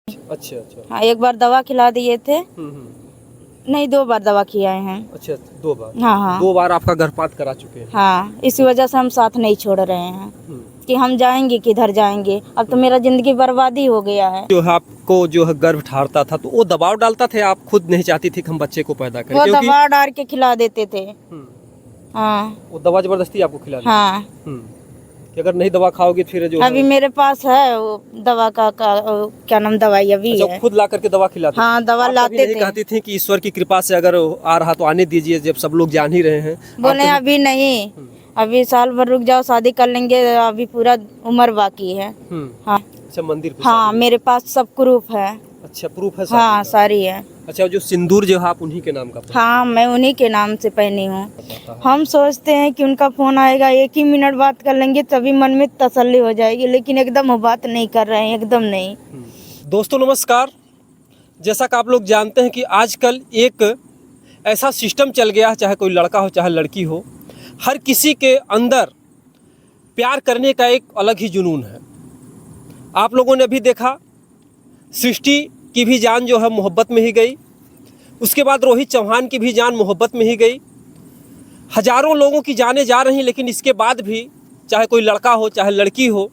अच्छा अच्छा। हाँ, एक बार दवा खिला दिए थे। हम्म। नहीं, 2 बार दवा खिलाए हैं। अच्छा 2 बार। हाँ हाँ 2 बार आपका गर्भपात करा चुके हैं। हाँ, इसी वजह से हम साथ नहीं छोड़ रहे हैं हम्म। कि हम जाएंगे किधर जाएंगे। अब तो मेरा जिंदगी बर्बादी हो गया है। जो है आपको जो है गर्भ ठहरता था तो वो दबाव डालता थे, आप खुद नहीं चाहती थी कि हम बच्चे को पैदा करें? वो क्योंकि दवा डाल के खिला देते थे। हाँ वो दवा जबरदस्ती आपको खिला दी। हाँ, कि अगर नहीं दवा खाओगे फिर जो अभी है मेरे पास है वो दवा का क्या नाम, दवाई अभी अच्छा है। खुद ला करके दवा खिलाते? हाँ, दवा आप कभी लाते नहीं थे। कहती थी कि ईश्वर की कृपा से अगर आ रहा तो आने दीजिए, जब सब लोग जान ही रहे हैं? बोले अभी नहीं, अभी साल भर रुक जाओ, शादी कर लेंगे, अभी पूरा उम्र बाकी है। हाँ अच्छा मंदिर पे हाँ, शादी? मेरे पास सब प्रूफ है। अच्छा प्रूफ है शादी हाँ का? सारी है। अच्छा जो सिंदूर जो है आप उन्हीं के नाम का पहनते हाँ, मैं उन्हीं के नाम से पहनी हूँ। हैं? हम सोचते हैं कि उनका फोन आएगा, 1 ही मिनट बात कर लेंगे तभी मन में तसल्ली हो जाएगी, लेकिन एकदम वो बात नहीं कर रहे हैं, एकदम नहीं। दोस्तों नमस्कार। जैसा कि आप लोग जानते हैं कि आजकल एक ऐसा सिस्टम चल गया है, चाहे कोई लड़का हो चाहे लड़की हो, हर किसी के अंदर प्यार करने का एक अलग ही जुनून है। आप लोगों ने भी देखा, सृष्टि की भी जान जो है मोहब्बत में ही गई, उसके बाद रोहित चौहान की भी जान मोहब्बत में ही गई। हजारों लोगों की जानें जा रही, लेकिन इसके बाद भी चाहे कोई लड़का हो चाहे लड़की हो,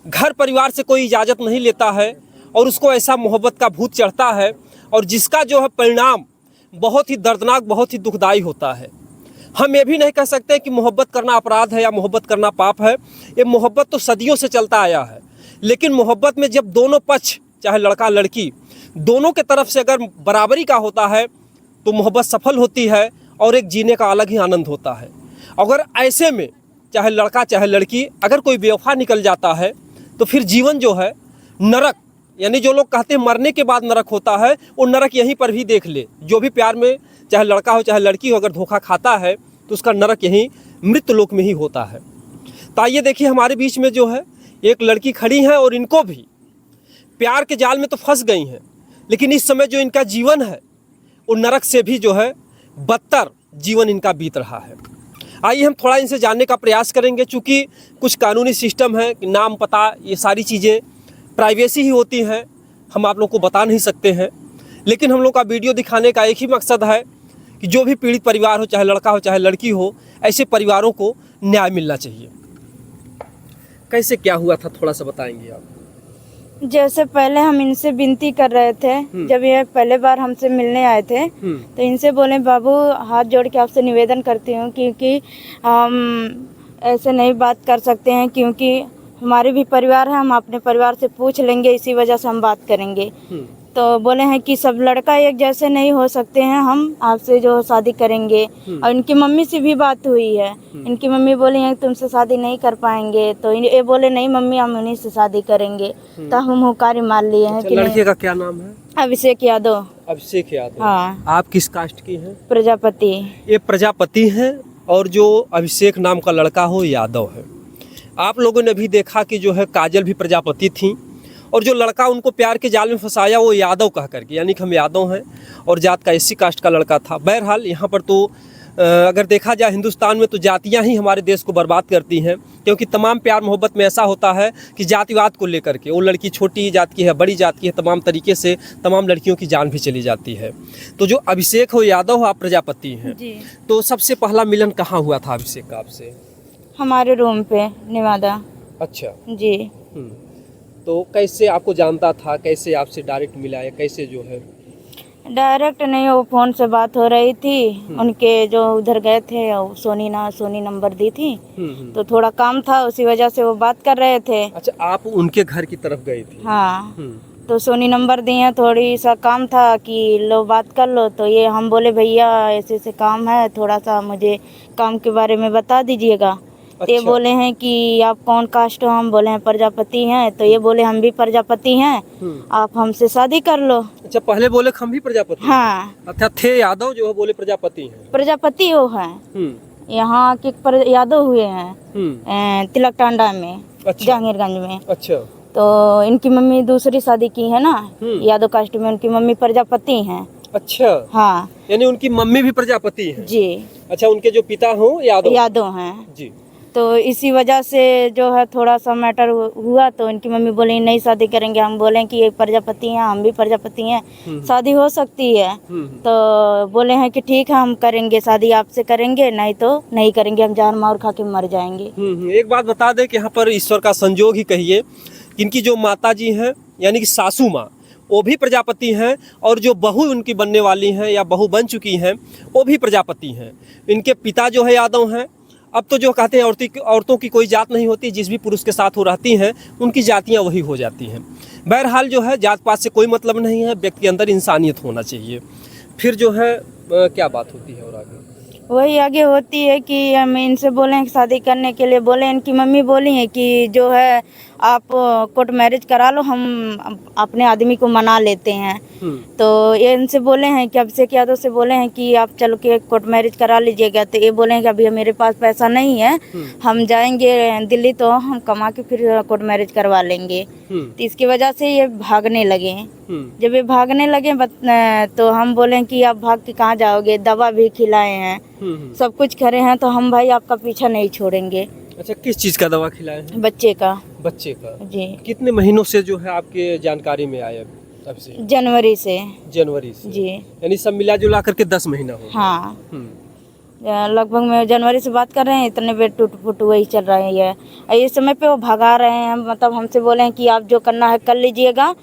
घर परिवार से कोई इजाज़त नहीं लेता है और उसको ऐसा मोहब्बत का भूत चढ़ता है और जिसका जो है परिणाम बहुत ही दर्दनाक, बहुत ही दुखदाई होता है। हम ये भी नहीं कह सकते कि मोहब्बत करना अपराध है या मोहब्बत करना पाप है। ये मोहब्बत तो सदियों से चलता आया है, लेकिन मोहब्बत में जब दोनों पक्ष चाहे लड़का लड़की दोनों के तरफ से अगर बराबरी का होता है तो मोहब्बत सफल होती है और एक जीने का अलग ही आनंद होता है। अगर ऐसे में चाहे लड़का चाहे लड़की अगर कोई बेवफा निकल जाता है तो फिर जीवन जो है नरक, यानी जो लोग कहते हैं मरने के बाद नरक होता है, वो नरक यहीं पर भी देख ले। जो भी प्यार में चाहे लड़का हो चाहे लड़की हो अगर धोखा खाता है तो उसका नरक यहीं मृत्यु लोक में ही होता है। तो आइए देखिए, हमारे बीच में जो है एक लड़की खड़ी है और इनको भी प्यार के जाल में तो फंस गई हैं, लेकिन इस समय जो इनका जीवन है वो नरक से भी जो है बदतर जीवन इनका बीत रहा है। आइए हम थोड़ा इनसे जानने का प्रयास करेंगे। चूँकि कुछ कानूनी सिस्टम है, नाम पता ये सारी चीज़ें प्राइवेसी ही होती हैं, हम आप लोग को बता नहीं सकते हैं, लेकिन हम लोग का वीडियो दिखाने का एक ही मकसद है कि जो भी पीड़ित परिवार हो चाहे लड़का हो चाहे लड़की हो, ऐसे परिवारों को न्याय मिलना चाहिए। कैसे क्या हुआ था थोड़ा सा बताएंगे आप? जैसे पहले हम इनसे विनती कर रहे थे, जब ये पहले बार हमसे मिलने आए थे तो इनसे बोले बाबू हाथ जोड़ के आपसे निवेदन करती हूँ क्योंकि हम ऐसे नहीं बात कर सकते हैं, क्योंकि हमारे भी परिवार है, हम अपने परिवार से पूछ लेंगे, इसी वजह से हम बात करेंगे। तो बोले हैं कि सब लड़का एक जैसे नहीं हो सकते हैं, हम आपसे जो शादी करेंगे। और इनकी मम्मी से भी बात हुई है, इनकी मम्मी बोली है तुमसे शादी नहीं कर पाएंगे, तो ये बोले नहीं मम्मी हम उन्हीं से शादी करेंगे। तो हम हुकारी मान लिए हैं कि लड़के का क्या नाम है? अभिषेक यादव। अभिषेक यादव। हाँ। आप किस कास्ट की हैं? प्रजापति। ये प्रजापति हैं और जो अभिषेक नाम का लड़का हो यादव है। आप लोगों ने भी देखा कि जो है काजल भी प्रजापति थी और जो लड़का उनको प्यार के जाल में फंसाया वो यादव कह करके, यानी कि हम यादव हैं और जात का एससी कास्ट का लड़का था। बहरहाल यहाँ पर तो अगर देखा जाए हिंदुस्तान में तो जातियाँ ही हमारे देश को बर्बाद करती हैं, क्योंकि तमाम प्यार मोहब्बत में ऐसा होता है कि जातिवाद को लेकर के वो लड़की छोटी जात की है बड़ी जात की है, तमाम तरीके से तमाम लड़कियों की जान भी चली जाती है। तो जो अभिषेक हो यादव हो, आप प्रजापति हैं, तो सबसे पहला मिलन कहाँ हुआ था अभिषेक का आपसे? हमारे रूम पे नेवादा। अच्छा जी। तो कैसे आपको जानता था, कैसे आपसे डायरेक्ट मिला या कैसे जो है? डायरेक्ट नहीं, वो फोन से बात हो रही थी, उनके जो उधर गए थे सोनी नंबर दी थी, तो थोड़ा काम था उसी वजह से वो बात कर रहे थे। अच्छा आप उनके घर की तरफ गई थी? हाँ। तो सोनी नंबर दिए, थोड़ी सा काम था कि लो बात कर लो, तो ये हम बोले भैया ऐसे ऐसे काम है, थोड़ा सा मुझे काम के बारे में बता दीजिएगा। अच्छा। ये बोले हैं कि आप कौन कास्ट हो, हम बोले हैं प्रजापति हैं, तो ये बोले हम भी प्रजापति हैं, आप हमसे शादी कर लो। अच्छा पहले बोले हम भी प्रजापति? हाँ। अच्छा थे यादव जो है बोले प्रजापति हैं? प्रजापति हो है, यहाँ के यादव हुए हैं तिलक टांडा में। अच्छा। जहांगीरगंज में। अच्छा। तो इनकी मम्मी दूसरी शादी की है ना यादव कास्ट में, उनकी मम्मी प्रजापति हैं। अच्छा। हाँ, यानी उनकी मम्मी भी प्रजापति हैं? जी। अच्छा उनके जो पिता हो यादव हैं? जी। तो इसी वजह से जो है थोड़ा सा मैटर हुआ, तो इनकी मम्मी बोली नहीं शादी करेंगे। हम बोले कि ये प्रजापति हैं, हम भी प्रजापति हैं, शादी हो सकती है। तो बोले हैं कि ठीक है हम करेंगे शादी, आपसे करेंगे, नहीं तो नहीं करेंगे, हम जान मार खा के मर जाएंगे। एक बात बता दें कि यहाँ पर ईश्वर का संजोग ही कहिए, इनकी जो माता जी हैं यानी कि सासू माँ, वो भी प्रजापति हैं, और जो बहू उनकी बनने वाली हैं या बहू बन चुकी हैं वो भी प्रजापति हैं। इनके पिता जो है यादव हैं। अब तो जो कहते हैं औरतों की कोई जात नहीं होती, जिस भी पुरुष के साथ वो रहती हैं उनकी जातियां वही हो जाती हैं। बहरहाल जो है जात पात से कोई मतलब नहीं है, व्यक्ति के अंदर इंसानियत होना चाहिए। फिर जो है क्या बात होती है और आगे? वही आगे होती है कि हम इनसे बोले हैं कि शादी करने के लिए, बोले इनकी मम्मी बोली है कि जो है आप कोर्ट मैरिज करा लो, हम अपने आदमी को मना लेते हैं। तो ये इनसे बोले हैं कि अभिषेक यादव से बोले हैं कि आप चलो के कोर्ट मैरिज करा लीजिएगा। तो ये बोले हैं कि अभी मेरे पास पैसा नहीं है, हम जाएंगे दिल्ली तो हम कमा के फिर कोर्ट मैरिज करवा लेंगे। तो इसकी वजह से ये भागने लगे। जब ये भागने लगे तो हम बोले कि आप भाग के कहाँ जाओगे, दवा भी खिलाए हैं, सब कुछ करे हैं, तो हम भाई आपका पीछा नहीं छोड़ेंगे। अच्छा, किस चीज़ का दवा खिलाए हैं? बच्चे का जी। कितने महीनों से जो है आपके जानकारी में आया? तब से? जनवरी से जी। यानी सब मिला जुला करके 10 महीना हो गया। हाँ, लगभग में जनवरी से बात कर रहे हैं, इतने बेर टूट फुट वही चल रही है। इस समय पे वो भगा रहे हैं, मतलब हमसे बोले हैं कि आप जो करना है कर लीजिएगा,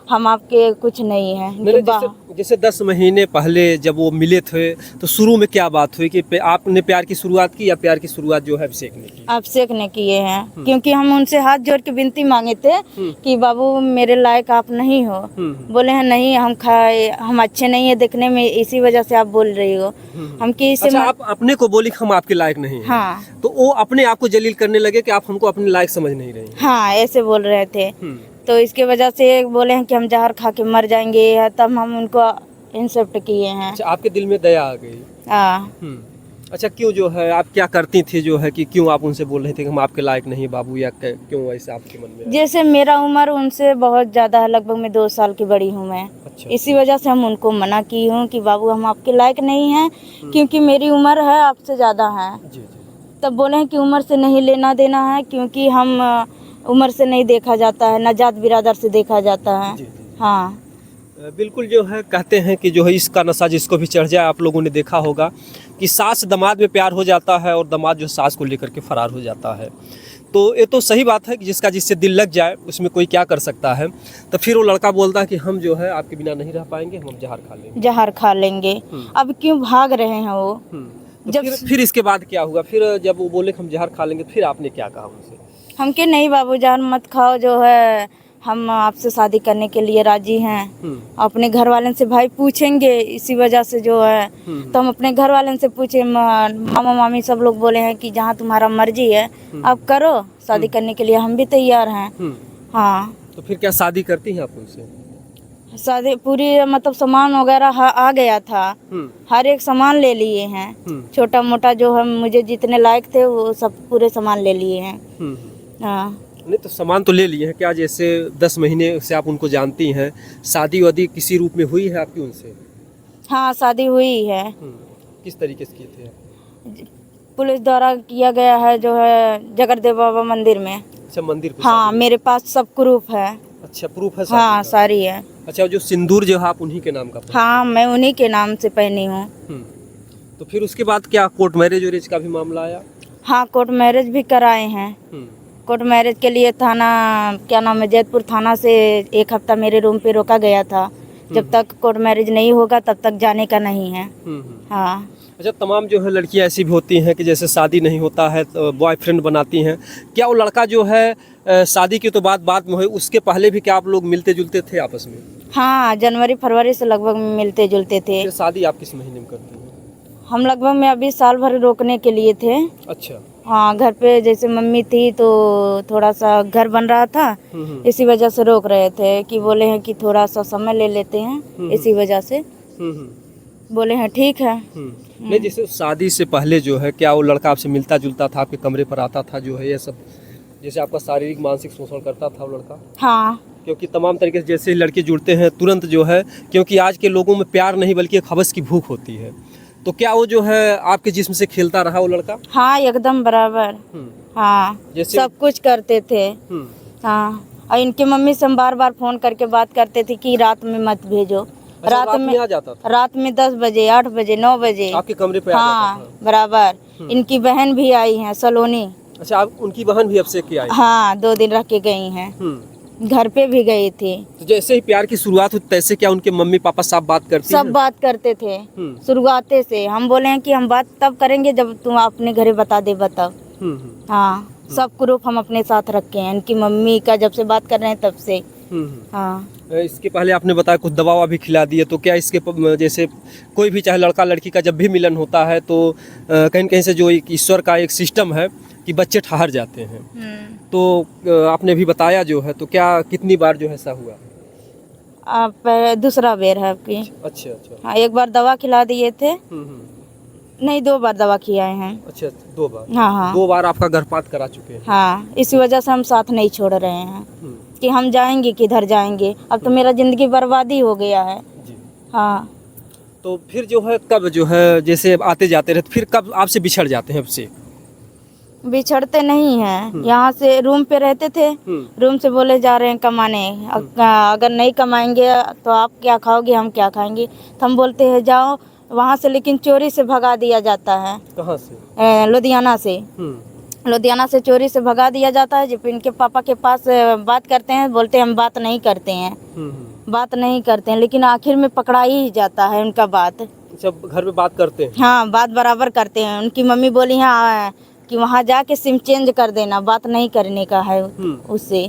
हम आपके कुछ नहीं है। जैसे 10 महीने पहले जब वो मिले थे तो शुरू में क्या बात हुई कि आपने प्यार की शुरुआत की, या प्यार की शुरुआत जो है अभिषेक ने की? अभिषेक ने किए हैं, क्योंकि हम उनसे हाथ जोड़ के विनती मांगे थे कि बाबू मेरे लायक आप नहीं हो। बोले हैं नहीं, हम अच्छे नहीं है दिखने में, इसी वजह से आप बोल रही हो। हम कि अच्छा, आप अपने को बोली हम आपके लायक नहीं हैं। हाँ, तो वो अपने आप को जलील करने लगे कि आप हमको अपने लायक समझ नहीं रहे। हाँ, ऐसे बोल रहे थे। तो इसके वजह से बोले हैं कि हम जहर खा के मर जाएंगे, तब हम उनको इंसल्ट किए हैं। अच्छा, आपके दिल में दया आ गई? हाँ। अच्छा, क्यों जो है आप क्या करती थी जो है कि क्यों आप उनसे बोल रहे थे कि हम आपके लायक नहीं बाबू, या क्यों ऐसे आपके मन में? जैसे मेरा उम्र उनसे बहुत ज़्यादा है, लगभग मैं 2 साल की बड़ी हूँ मैं। अच्छा। इसी वजह से हम उनको मना की हूँ कि बाबू हम आपके लायक नहीं हैं, क्योंकि मेरी उम्र है आपसे ज़्यादा है। तब बोले हैं कि उम्र से नहीं लेना देना है, क्योंकि हम उम्र से नहीं देखा जाता है, न जात बिरादर से देखा जाता है। हाँ, बिल्कुल जो है कहते हैं कि जो है इसका नशा जिसको भी चढ़ जाए, आप लोगों ने देखा होगा कि सास दामाद में प्यार हो जाता है और दामाद जो सास को लेकर के फरार हो जाता है। तो ये तो सही बात है कि जिसका जिससे दिल लग जाए उसमें कोई क्या कर सकता है। तो फिर वो लड़का बोलता है कि हम जो है आपके बिना नहीं रह पाएंगे, हम जहर खा लेंगे। अब क्यों भाग रहे हैं वो? तो जब फिर इसके बाद क्या हुआ? फिर जब वो बोले हम जहर खा लेंगे, फिर आपने क्या कहा उनसे? हम के नहीं बाबू जहर मत खाओ, जो है हम आपसे शादी करने के लिए राजी हैं। अपने घर वालों से भाई पूछेंगे, इसी वजह से जो है तो हम अपने घर वालों से पूछे, मामा मामी सब लोग बोले हैं कि जहाँ तुम्हारा मर्जी है आप करो, शादी करने के लिए हम भी तैयार हैं। हाँ। तो फिर क्या शादी करती हैं आप उनसे? शादी पूरी मतलब सामान वगैरह आ गया था, हर एक सामान ले लिए हैं, छोटा मोटा जो हम मुझे जितने लायक थे वो सब पूरे सामान ले लिए हैं। हाँ। नहीं तो सामान तो ले लिए हैं, क्या जैसे 10 महीने से आप उनको जानती हैं, शादी वादी किसी रूप में हुई है आपकी उनसे? हाँ, शादी हुई है। किस तरीके से किए थे? पुलिस द्वारा किया गया है, जो है जगरदेव बाबा मंदिर में। अच्छा, मंदिर पे? हाँ, मेरे पास सब प्रूफ है। अच्छा, प्रूफ है? हाँ, सारी है। अच्छा, जो सिंदूर जो है आप उन्हीं के नाम का? हाँ, मैं उन्हीं के नाम से पहनी हूँ। तो फिर उसके बाद क्या कोर्ट मैरिज वैरिज का भी मामला आया? हाँ, कोर्ट मैरिज भी कराए हैं। कोर्ट मैरिज के लिए थाना, क्या नाम है, जैतपुर थाना से 1 हफ्ता मेरे रूम पे रोका गया था। जब तक कोर्ट मैरिज नहीं होगा तब तक जाने का नहीं है। हाँ। अच्छा, तमाम जो है लड़कियां ऐसी भी होती हैं कि जैसे शादी नहीं होता है तो बॉयफ्रेंड बनाती हैं। क्या वो लड़का जो है शादी की तो बात में हुई, उसके पहले भी क्या आप लोग मिलते जुलते थे आपस में? हाँ, जनवरी फरवरी से लगभग मिलते जुलते थे। शादी आप किस महीने में करती हैं? हम लगभग में अभी साल भर रोकने के लिए थे। अच्छा। हाँ, घर पे जैसे मम्मी थी तो थोड़ा सा घर बन रहा था, इसी वजह से रोक रहे थे कि बोले हैं कि थोड़ा सा समय ले लेते हैं, इसी वजह से बोले हैं ठीक है। नहीं, जैसे शादी से पहले जो है क्या वो लड़का आपसे मिलता जुलता था, आपके कमरे पर आता था, जो है ये सब जैसे आपका शारीरिक मानसिक शोषण करता था वो लड़का? हाँ, क्योंकि तमाम तरीके से जैसे लड़के जुड़ते हैं तुरंत जो है, क्योंकि आज के लोगों में प्यार नहीं बल्कि एक हवस की भूख होती है। तो क्या वो जो है आपके जिस्म से खेलता रहा वो लड़का? हाँ एकदम बराबर। हाँ जैसे सब कुछ करते थे। हाँ और इनकी मम्मी से हम बार बार फोन करके बात करते थे कि रात में मत भेजो। अच्छा, रात में आ जाता था? रात में 10 बजे 8 बजे 9 बजे आपके कमरे पे आ हाँ जाता था? बराबर। इनकी बहन भी आई है सलोनी। अच्छा, आप उनकी बहन भी अब से की आई? हाँ 2 दिन रह के गई हैं। घर पे भी गई थी। तो जैसे ही प्यार की शुरुआत हुई तैसे क्या उनके मम्मी पापा साफ बात करती सब हैं? बात करते थे शुरुआते से। हम बोले हैं कि हम बात तब करेंगे जब तुम अपने घरे बता दे बताओ। हाँ सब प्रूफ हम अपने साथ रखे हैं इनकी मम्मी का जब से बात कर रहे हैं तब से। हाँ इसके पहले आपने बताया कुछ दवा ववा भी खिला दिए, तो क्या इसके जैसे कोई भी चाहे लड़का लड़की का जब भी मिलन होता है तो कहीं न कहीं से जो एक ईश्वर का एक सिस्टम है कि बच्चे ठहर जाते हैं, तो आपने भी बताया जो है, तो क्या कितनी बार जो है ऐसा हुआ? आप दूसरा बेर है आपकी। अच्छा अच्छा। हाँ एक बार दवा खिला दिए थे। नहीं 2 बार दवा खिलाए हैं। अच्छा 2 बार? हाँ हाँ 2 बार आपका गर्भपात करा चुके हैं? हाँ इसी वजह से हम साथ नहीं छोड़ रहे हैं कि हम जाएंगे किधर जाएंगे। अब तो मेरा जिंदगी बर्बादी हो गया है जी। हाँ तो फिर जो है कब जो है जैसे आते जाते रहते, फिर कब आपसे बिछड़ जाते हैं आपसे? बिछड़ते नहीं हैं। यहाँ से रूम पे रहते थे। रूम से बोले जा रहे हैं कमाने। अगर नहीं कमाएंगे तो आप क्या खाओगे हम क्या खाएंगे। तो हम बोलते हैं जाओ वहाँ से, लेकिन चोरी से भगा दिया जाता है। कहाँ से? लुधियाना से। लुधियाना से चोरी से भगा दिया जाता है। जब इनके पापा के पास बात करते हैं बोलते हैं हम बात नहीं करते हैं। बात नहीं करते हैं, लेकिन आखिर में पकड़ा ही जाता है उनका बात। जब घर में बात करते हैं? हाँ बात बराबर करते हैं। उनकी मम्मी बोली हाँ कि वहाँ जाके सिम चेंज कर देना, बात नहीं करने का है उससे।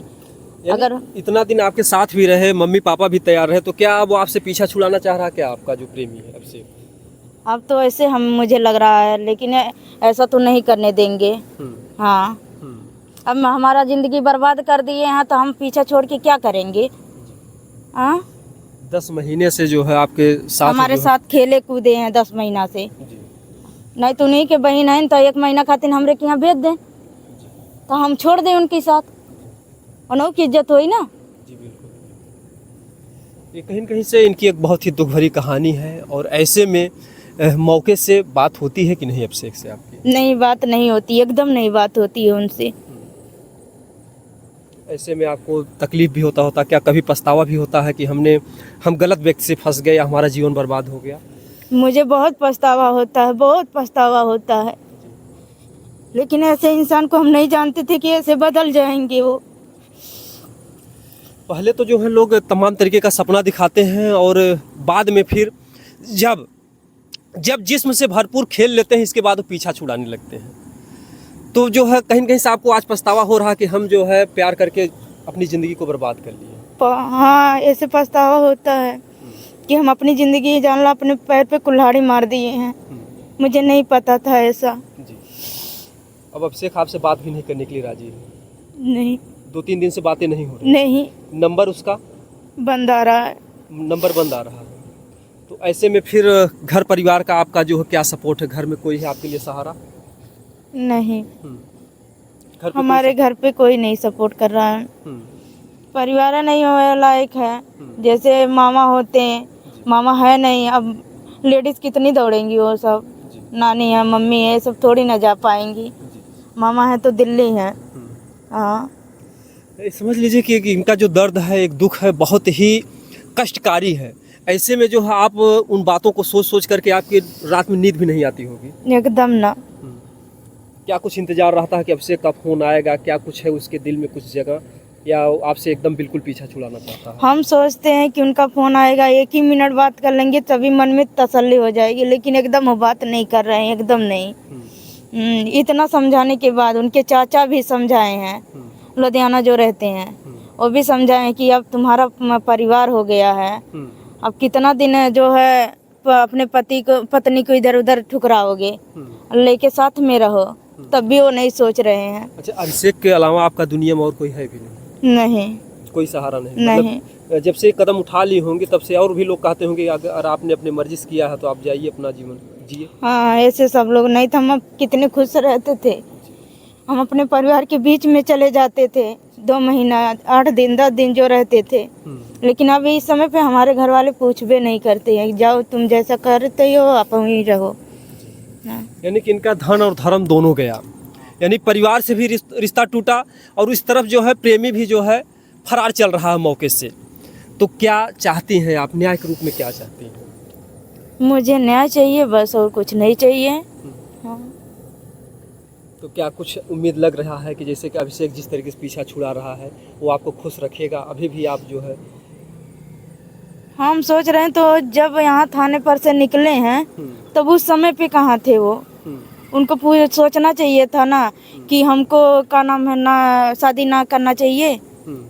अगर इतना दिन आपके साथ भी रहे, मम्मी पापा भी तैयार रहे, तो क्या वो आपसे पीछा छुड़ाना चाह रहा है क्या आपका जो प्रेमी है आपसे? अब तो ऐसे हम मुझे लग रहा है, लेकिन ऐसा तो नहीं करने देंगे। हाँ अब हमारा जिंदगी बर्बाद कर दिए हैं तो हम पीछा छोड़ के क्या करेंगे। हाँ 10 महीने से जो है आपके साथ हमारे साथ खेले कूदे हैं 10 महीना से। नहीं तो उन्हीं के बहन है तो 1 महीना खातिर हमरे के यहाँ भेज दें तो हम छोड़ दें उनके साथ, उन्हों की इज्जत हुई ना। जी बिल्कुल। ये कहीं न कहीं से इनकी एक बहुत ही दुख भरी कहानी है, और ऐसे में मौके से बात होती है कि नहीं अभिषेक से आपकी? नहीं बात नहीं होती, एकदम नहीं बात होती है उनसे। ऐसे में आपको तकलीफ भी होता क्या, कभी पछतावा भी होता है कि हम गलत व्यक्ति से फंस गए या हमारा जीवन बर्बाद हो गया? मुझे बहुत पछतावा होता है, बहुत पछतावा होता है, लेकिन ऐसे इंसान को हम नहीं जानते थे कि ऐसे बदल जाएंगे वो। पहले तो जो है लोग तमाम तरीके का सपना दिखाते हैं, और बाद में फिर जब जिस्म से भरपूर खेल लेते हैं इसके बाद वो पीछा छुड़ाने लगते हैं। तो जो है कहीं न कहीं से आपको आज पछतावा हो रहा कि हम जो है प्यार करके अपनी ज़िंदगी को बर्बाद कर लिए? हाँ ऐसे पछतावा होता है कि हम अपनी ज़िंदगी जान लो अपने पैर पे कुल्हाड़ी मार दिए हैं। मुझे नहीं पता था ऐसा। जी। अब अभिषेक आपसे बात भी नहीं करने के लिए राजी है? नहीं 2-3 दिन से बातें नहीं हो रही? नहीं नंबर उसका बंद आ रहा है। नंबर बंद आ रहा है। तो ऐसे में फिर घर परिवार का आपका जो है क्या सपोर्ट है? घर में कोई है आपके लिए सहारा? नहीं घर पे हमारे घर पे कोई नहीं सपोर्ट कर रहा है। परिवार नहीं होने लायक है। जैसे मामा होते हैं, मामा है नहीं। अब लेडीज कितनी दौड़ेंगी, वो सब नानी है मम्मी है सब थोड़ी ना जा पाएंगी। मामा है तो दिल्ली है। हाँ समझ लीजिए कि इनका जो दर्द है, एक दुख है, बहुत ही कष्टकारी है। ऐसे में जो है आप उन बातों को सोच सोच करके आपकी रात में नींद भी नहीं आती होगी? एकदम ना। क्या कुछ इंतजार रहता है कि अभिषेक का फोन आएगा? क्या कुछ है उसके दिल में कुछ जगह, या आपसे एकदम बिल्कुल पीछा छुड़ाना चाहता है? हम सोचते हैं कि उनका फोन आएगा, 1 ही मिनट बात कर लेंगे तभी मन में तसल्ली हो जाएगी, लेकिन एकदम वो बात नहीं कर रहे हैं, एकदम नहीं। इतना समझाने के बाद उनके चाचा भी समझाए हैं, लुधियाना जो रहते हैं वो भी समझाए कि अब तुम्हारा परिवार हो गया है, अब कितना दिन जो है अपने पत्नी को इधर उधर ठुकराओगे, लेके साथ में रहो। तब भी वो नहीं सोच रहे हैं। अच्छा, अभिषेक के अलावा आपका दुनिया में और कोई है भी नहीं? नहीं कोई सहारा नहीं? नहीं। मतलब जब से कदम उठा ली होंगी तब से और भी लोग कहते होंगे अगर आपने अपने मर्जी से किया है तो आप जाइए अपना जीवन जिए? हाँ ऐसे सब लोग नहीं तो हम कितने खुश रहते थे। हम अपने परिवार के बीच में चले जाते थे, 2 महीना 8 दिन 10 दिन जो रहते थे, लेकिन अभी इस समय पे हमारे घर वाले पूछ भी नहीं करते हैं, जाओ तुम जैसा करते हो आप वहीं रहो। हाँ। यानी कि इनका धन और धर्म दोनों गया, यानी परिवार से भी रिश्ता टूटा और इस तरफ जो है प्रेमी भी जो है फरार चल रहा है मौके से। तो क्या चाहती हैं आप, न्याय के रूप में क्या चाहती हैं? मुझे न्याय चाहिए बस, और कुछ नहीं चाहिए। हाँ। तो क्या कुछ उम्मीद लग रहा है कि जैसे कि अभिषेक जिस तरीके से पीछा छुड़ा रहा है वो आपको खुश रखेगा? अभी भी आप जो है हम सोच रहे हैं, तो जब यहाँ थाने पर से निकले हैं तब उस समय पे कहाँ थे वो? उनको पूरा सोचना चाहिए था ना कि हमको का नाम है ना शादी ना करना चाहिए,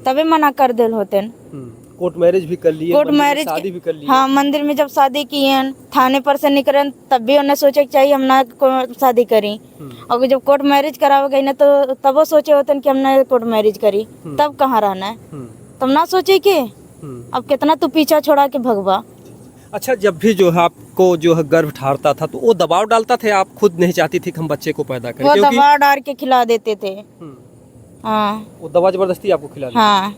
तभी मना कर दिल होते। कोर्ट मैरिज भी कर लिए, कोर्ट मैरिज, शादी भी कर ली। हाँ मंदिर में जब शादी की है, थाने पर से निकले तब भी उन्हें सोचे चाहिए हम ना शादी करी। और जब कोर्ट मैरिज करावा गई ना तो तब वो सोचे होते कि हमने कोर्ट मैरिज करी, तब कहाँ रहना है? तब ना सोचे कि अब कितना तू पीछा छोड़ा के भगवा। अच्छा, जब भी जो है आपको जो है गर्भ ठहरता था तो वो दबाव डालता थे, आप खुद नहीं चाहती थी कि हम बच्चे को पैदा करें? वो दबाव डाल के खिला देते थे। हाँ, वो दवा जबरदस्ती आपको खिला देते? हाँ,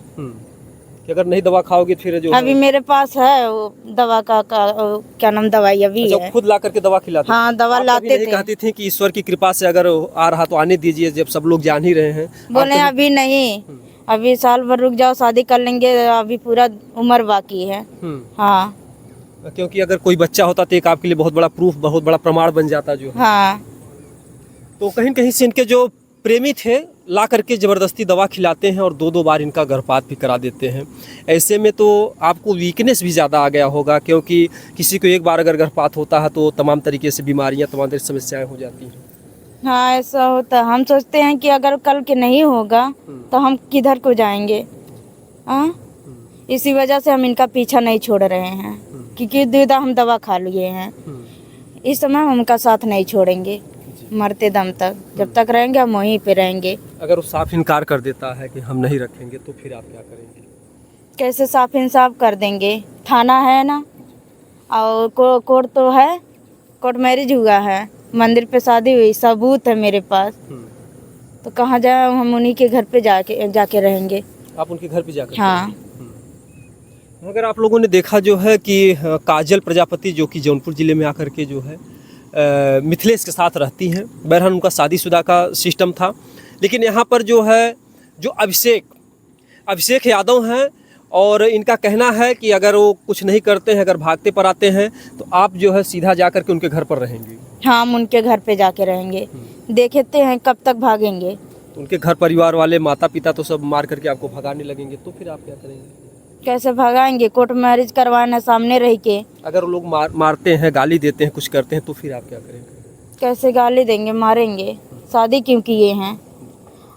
कि अगर नहीं दवा खाओगे फिर जो अभी मेरे पास है वो दवा का क्या नाम दवाई अभी अच्छा, है। खुद ला करके दवा खिलाते? हाँ, दवा लाते थे। कहती थी कि ईश्वर की कृपा से अगर आ रहा तो आने दीजिए, जब सब लोग जान ही रहे हैं? बोले अभी नहीं, अभी साल भर रुक जाओ, शादी कर लेंगे, अभी पूरा उम्र बाकी है। हाँ, क्योंकि अगर कोई बच्चा होता तो एक आपके लिए बहुत बड़ा प्रूफ, बहुत बड़ा प्रमाण बन जाता जो है। हाँ। तो कहीं कहीं से इनके जो प्रेमी थे ला करके ज़बरदस्ती दवा खिलाते हैं और 2-2 बार इनका गर्भपात भी करा देते हैं। ऐसे में तो आपको वीकनेस भी ज़्यादा आ गया होगा, क्योंकि किसी को एक बार अगर गर्भपात होता है तो तमाम तरीके से बीमारियां, तमाम तरह की समस्याएं हो जाती हैं। हाँ, ऐसा होता। हम सोचते हैं कि अगर कल के नहीं होगा तो हम किधर को जाएंगे। हाँ, इसी वजह से हम इनका पीछा नहीं छोड़ रहे हैं, क्योंकि दीदा हम दवा खा लिए हैं। इस समय हम उनका साथ नहीं छोड़ेंगे मरते दम तक, जब तक रहेंगे हम वहीं पे रहेंगे। अगर वो साफ इनकार कर देता है कि हम नहीं रखेंगे तो फिर आप क्या करेंगे? कैसे साफ इंसाफ कर देंगे? थाना है ना, और कोर्ट तो है, कोर्ट मैरिज हुआ है, मंदिर पे शादी हुई, सबूत है मेरे पास। तो कहाँ जाए? हम उन्हीं के घर पे जाके रहेंगे। आप उनके घर पे जाकर? हाँ। अगर आप लोगों ने देखा जो है कि काजल प्रजापति जो कि जौनपुर ज़िले में आकर के जो है मिथिलेश के साथ रहती हैं, बहरहाल उनका शादीशुदा का सिस्टम था, लेकिन यहाँ पर जो है जो अभिषेक यादव हैं और इनका कहना है कि अगर वो कुछ नहीं करते हैं, अगर भागते पर आते हैं तो आप जो है सीधा जाकर के उनके घर पर रहेंगे? हाँ, हम उनके घर पे जाके रहेंगे, देखते हैं कब तक भागेंगे। तो उनके घर परिवार वाले, माता पिता तो सब मार करके आपको भगाने लगेंगे, तो फिर आप क्या करेंगे? कैसे भगाएंगे? कोर्ट मैरिज करवाना सामने रह के। अगर वो लोग मारते हैं, गाली देते हैं, कुछ करते हैं, तो फिर आप क्या करेंगे? कैसे गाली देंगे, मारेंगे? शादी क्यों किए हैं?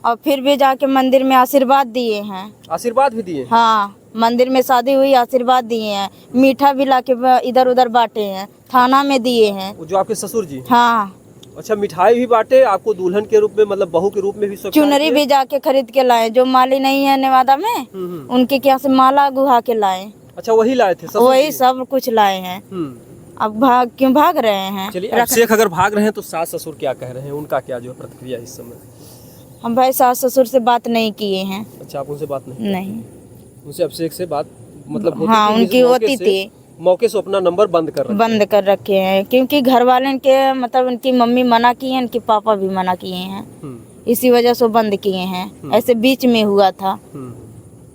और फिर भी जाके मंदिर में आशीर्वाद दिए हैं। आशीर्वाद भी दिए? हाँ, मंदिर में शादी हुई, आशीर्वाद दिए हैं, मीठा भी लाके इधर उधर बांटे हैं, थाना में दिए हैं। वो जो आपके ससुर जी? हाँ। अच्छा, मिठाई भी बांटे आपको दुल्हन के रूप में, मतलब बहू के रूप में भी? सब चुनरी भी जाके खरीद के लाए, जो माली नहीं है नेवादा में उनके यहाँ से माला गुहा के लाए। अच्छा, वही लाए थे? वही सब कुछ लाए हैं। अब क्यों भाग रहे हैं? चलिए, अभिषेक अगर भाग रहे हैं तो सास ससुर क्या कह रहे हैं, उनका क्या जो प्रतिक्रिया इस समय? हम भाई सास ससुर से बात नहीं किए हैं। अच्छा, आप उनसे बात नहीं? नहीं, उनसे अभिषेक से बात मतलब होती? हाँ, उनकी होती थी, मौके से अपना नंबर बंद कर रखे हैं, क्योंकि घर वाले के मतलब उनकी मम्मी मना की है, उनके पापा भी मना किए हैं, इसी वजह से बंद किए हैं। ऐसे बीच में हुआ था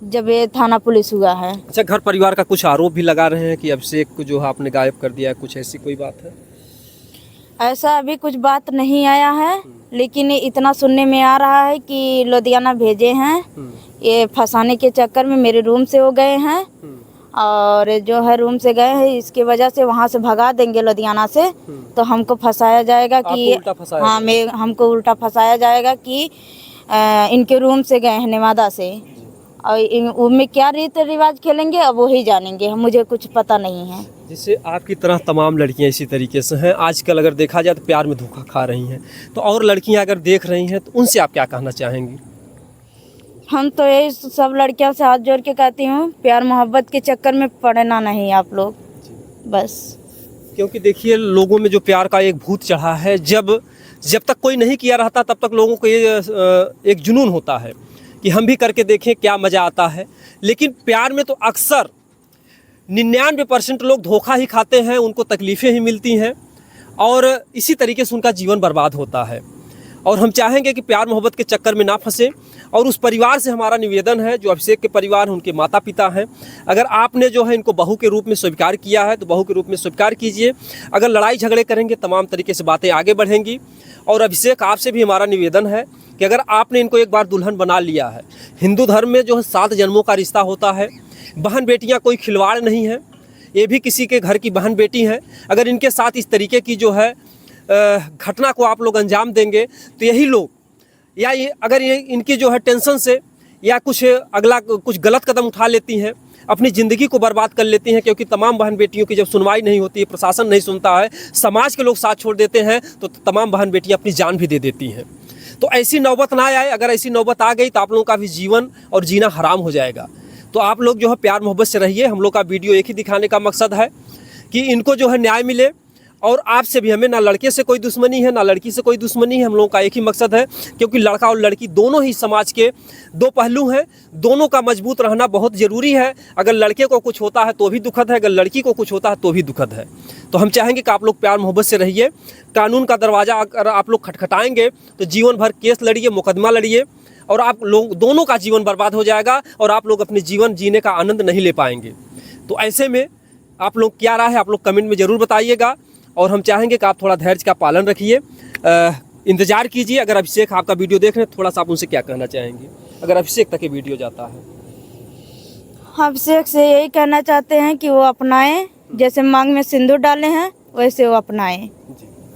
जब ये थाना पुलिस हुआ है। अच्छा, घर परिवार का कुछ आरोप भी लगा रहे हैं कि अभिषेक को जो है आपने गायब कर दिया है, कुछ ऐसी कोई बात है? ऐसा अभी कुछ बात नहीं आया है, लेकिन इतना सुनने में आ रहा है कि लुधियाना भेजे हैं, ये फंसाने के चक्कर में मेरे रूम से हो गए हैं, और जो है रूम से गए हैं, इसकी वजह से वहाँ से भगा देंगे लुधियाना से, तो हमको फंसाया जाएगा कि हाँ, हमको उल्टा फंसाया जाएगा कि इनके रूम से गए हैं नेवादा से, और उनमें क्या रीति रिवाज खेलेंगे अब वही जानेंगे, मुझे कुछ पता नहीं है। जिससे आपकी तरह तमाम लड़कियां इसी तरीके से हैं, आजकल अगर देखा जाए तो प्यार में धोखा खा रही हैं, तो और लड़कियां अगर देख रही हैं तो उनसे आप क्या कहना चाहेंगी? हम तो यही सब लड़कियों से हाथ जोड़ के कहती हूँ, प्यार मोहब्बत के चक्कर में पड़ना नहीं आप लोग, बस। क्योंकि देखिए, लोगों में जो प्यार का एक भूत चढ़ा है, जब तक कोई नहीं किया रहता तब तक लोगों को ये एक जुनून होता है कि हम भी करके देखें क्या मज़ा आता है। लेकिन प्यार में तो अक्सर 99% लोग धोखा ही खाते हैं, उनको तकलीफ़ें ही मिलती हैं और इसी तरीके से उनका जीवन बर्बाद होता है। और हम चाहेंगे कि प्यार मोहब्बत के चक्कर में ना फंसे। और उस परिवार से हमारा निवेदन है, जो अभिषेक के परिवार हैं, उनके माता पिता हैं, अगर आपने जो है इनको बहू के रूप में स्वीकार किया है तो बहू के रूप में स्वीकार कीजिए। अगर लड़ाई झगड़े करेंगे तमाम तरीके से बातें आगे बढ़ेंगी। और अभिषेक आपसे भी हमारा निवेदन है कि अगर आपने इनको एक बार दुल्हन बना लिया है, हिंदू धर्म में जो है 7 जन्मों का रिश्ता होता है। बहन बेटियाँ कोई खिलवाड़ नहीं है, ये भी किसी के घर की बहन बेटी हैं। अगर इनके साथ इस तरीके की जो है घटना को आप लोग अंजाम देंगे तो यही लोग या ये अगर ये इनकी जो है टेंशन से या कुछ अगला कुछ गलत कदम उठा लेती हैं, अपनी ज़िंदगी को बर्बाद कर लेती हैं। क्योंकि तमाम बहन बेटियों की जब सुनवाई नहीं होती है, प्रशासन नहीं सुनता है, समाज के लोग साथ छोड़ देते हैं, तो तमाम बहन बेटियां अपनी जान भी दे देती हैं। तो ऐसी नौबत ना आए। अगर ऐसी नौबत आ गई तो आप लोगों का भी जीवन और जीना हराम हो जाएगा। तो आप लोग जो है प्यार मोहब्बत से रहिए। हम लोग का वीडियो एक ही दिखाने का मकसद है कि इनको जो है न्याय मिले। और आपसे भी हमें ना लड़के से कोई दुश्मनी है ना लड़की से कोई दुश्मनी है, हम लोगों का एक ही मकसद है। क्योंकि लड़का और लड़की दोनों ही समाज के 2 पहलू हैं, दोनों का मजबूत रहना बहुत ज़रूरी है। अगर लड़के को कुछ होता है तो भी दुखद है, अगर लड़की को कुछ होता है तो भी दुखद है। तो हम चाहेंगे कि आप लोग प्यार मोहब्बत से रहिए। कानून का दरवाज़ा अगर आप लोग खटखटाएंगे तो जीवन भर केस लड़िए, मुकदमा लड़िए और आप लोग दोनों का जीवन बर्बाद हो जाएगा और आप लोग अपने जीवन जीने का आनंद नहीं ले पाएंगे। तो ऐसे में आप लोग क्या राय है आप लोग कमेंट में ज़रूर बताइएगा। और हम चाहेंगे कि आप थोड़ा धैर्य का पालन रखिए, इंतज़ार कीजिए। अगर अभिषेक आपका वीडियो देख रहे हैं, थोड़ा सा आप उनसे क्या कहना चाहेंगे अगर अभिषेक तक ये वीडियो जाता है? अभिषेक से यही कहना चाहते हैं कि वो अपनाएं, जैसे मांग में सिंदूर डाले हैं वैसे वो अपनाएं।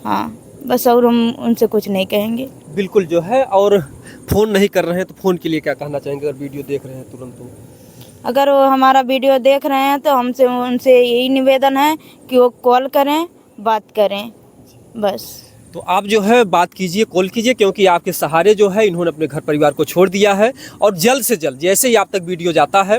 हाँ बस, और हम उनसे कुछ नहीं कहेंगे। बिल्कुल जो है। और फ़ोन नहीं कर रहे हैं तो फ़ोन के लिए क्या कहना चाहेंगे अगर वीडियो देख रहे हैं तुरंत? तो अगर वो हमारा वीडियो देख रहे हैं तो हमसे उनसे यही निवेदन है कि वो कॉल करें, बात करें बस। तो आप जो है बात कीजिए, कॉल कीजिए, क्योंकि आपके सहारे जो है इन्होंने अपने घर परिवार को छोड़ दिया है। और जल्द से जल्द जैसे ही आप तक वीडियो जाता है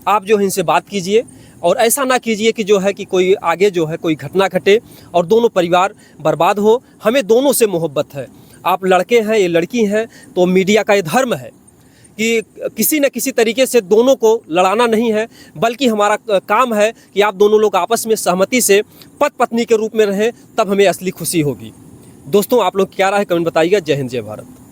आप जो है इनसे बात कीजिए। और ऐसा ना कीजिए कि जो है कि कोई आगे जो है कोई घटना घटे और दोनों परिवार बर्बाद हो। हमें दोनों से मोहब्बत है। आप लड़के हैं, ये लड़की हैं, तो मीडिया का ये धर्म है कि किसी न किसी तरीके से दोनों को लड़ाना नहीं है, बल्कि हमारा काम है कि आप दोनों लोग आपस में सहमति से पति पत्नी के रूप में रहें, तब हमें असली खुशी होगी। दोस्तों आप लोग क्या राय है कमेंट बताइएगा। जय हिंद, जय भारत।